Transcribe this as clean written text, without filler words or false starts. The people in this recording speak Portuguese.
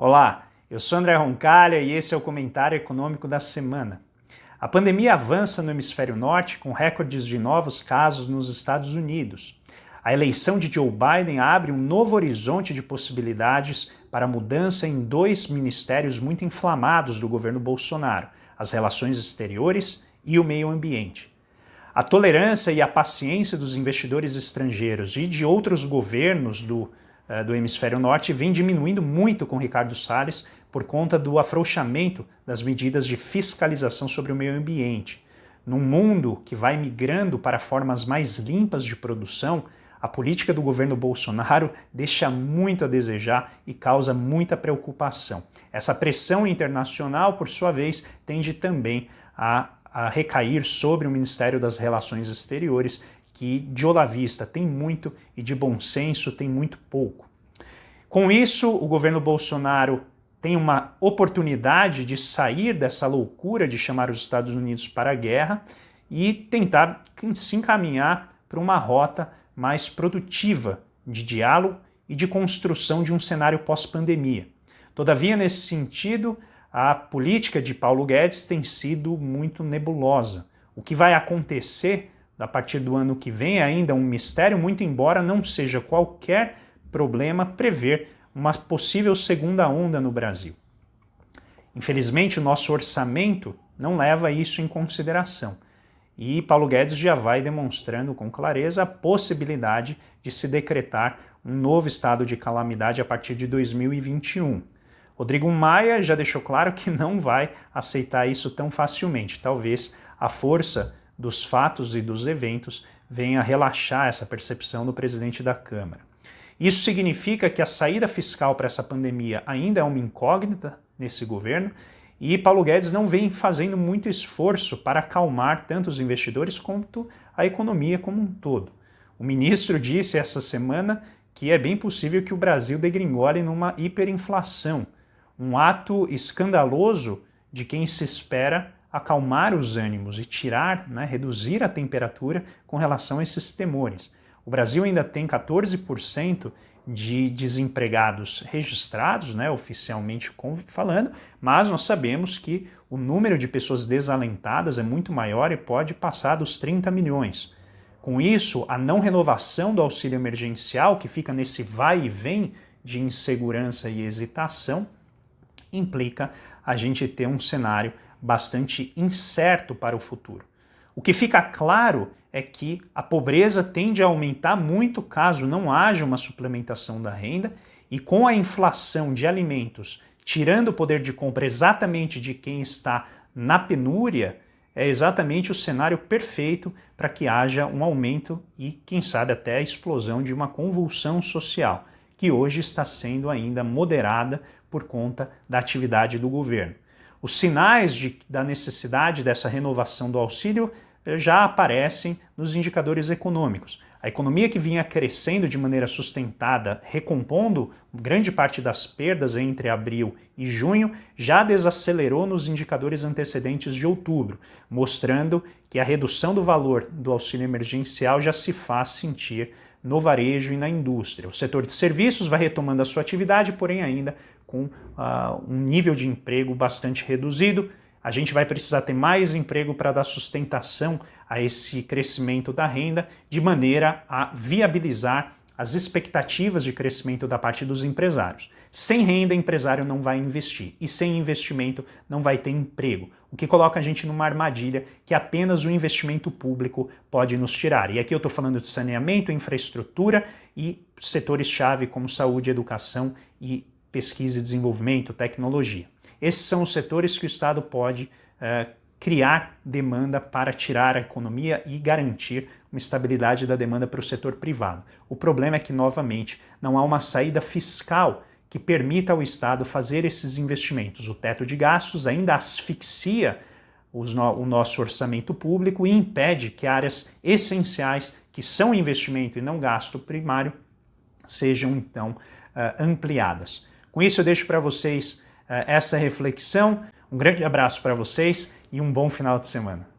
Olá, eu sou André Roncalha e esse é o Comentário Econômico da Semana. A pandemia avança no hemisfério norte com recordes de novos casos nos Estados Unidos. A eleição de Joe Biden abre um novo horizonte de possibilidades para mudança em dois ministérios muito inflamados do governo Bolsonaro, as relações exteriores e o meio ambiente. A tolerância e a paciência dos investidores estrangeiros e de outros governos do hemisfério norte vem diminuindo muito com Ricardo Salles por conta do afrouxamento das medidas de fiscalização sobre o meio ambiente. Num mundo que vai migrando para formas mais limpas de produção, a política do governo Bolsonaro deixa muito a desejar e causa muita preocupação. Essa pressão internacional, por sua vez, tende também a recair sobre o Ministério das Relações Exteriores, que de olavista tem muito e de bom senso tem muito pouco. Com isso, o governo Bolsonaro tem uma oportunidade de sair dessa loucura de chamar os Estados Unidos para a guerra e tentar se encaminhar para uma rota mais produtiva de diálogo e de construção de um cenário pós-pandemia. Todavia, nesse sentido, a política de Paulo Guedes tem sido muito nebulosa. O que vai acontecer a partir do ano que vem é ainda um mistério, muito embora não seja qualquer problema prever uma possível segunda onda no Brasil. Infelizmente, o nosso orçamento não leva isso em consideração. E Paulo Guedes já vai demonstrando com clareza a possibilidade de se decretar um novo estado de calamidade a partir de 2021. Rodrigo Maia já deixou claro que não vai aceitar isso tão facilmente. Talvez a força dos fatos e dos eventos venha relaxar essa percepção do presidente da Câmara. Isso significa que a saída fiscal para essa pandemia ainda é uma incógnita nesse governo e Paulo Guedes não vem fazendo muito esforço para acalmar tanto os investidores quanto a economia como um todo. O ministro disse essa semana que é bem possível que o Brasil degringole numa hiperinflação, um ato escandaloso de quem se espera acalmar os ânimos e tirar, reduzir a temperatura com relação a esses temores. O Brasil ainda tem 14% de desempregados registrados, oficialmente falando, mas nós sabemos que o número de pessoas desalentadas é muito maior e pode passar dos 30 milhões. Com isso, a não renovação do auxílio emergencial, que fica nesse vai e vem de insegurança e hesitação, implica a gente ter um cenário bastante incerto para o futuro. O que fica claro é que a pobreza tende a aumentar muito caso não haja uma suplementação da renda e com a inflação de alimentos tirando o poder de compra exatamente de quem está na penúria, é exatamente o cenário perfeito para que haja um aumento e, quem sabe, até a explosão de uma convulsão social, que hoje está sendo ainda moderada por conta da atividade do governo. Os sinais da necessidade dessa renovação do auxílio já aparecem nos indicadores econômicos. A economia que vinha crescendo de maneira sustentada, recompondo grande parte das perdas entre abril e junho, já desacelerou nos indicadores antecedentes de outubro, mostrando que a redução do valor do auxílio emergencial já se faz sentir no varejo e na indústria. O setor de serviços vai retomando a sua atividade, porém ainda com um nível de emprego bastante reduzido. A gente vai precisar ter mais emprego para dar sustentação a esse crescimento da renda, de maneira a viabilizar as expectativas de crescimento da parte dos empresários. Sem renda, empresário não vai investir, e sem investimento não vai ter emprego, o que coloca a gente numa armadilha que apenas o investimento público pode nos tirar. E aqui eu estou falando de saneamento, infraestrutura e setores-chave como saúde, educação e pesquisa e desenvolvimento, tecnologia. Esses são os setores que o Estado pode criar demanda para tirar a economia e garantir uma estabilidade da demanda para o setor privado. O problema é que, novamente, não há uma saída fiscal que permita ao Estado fazer esses investimentos. O teto de gastos ainda asfixia o nosso orçamento público e impede que áreas essenciais, que são investimento e não gasto primário, sejam, então, ampliadas. Com isso, eu deixo para vocês essa reflexão. Um grande abraço para vocês e um bom final de semana.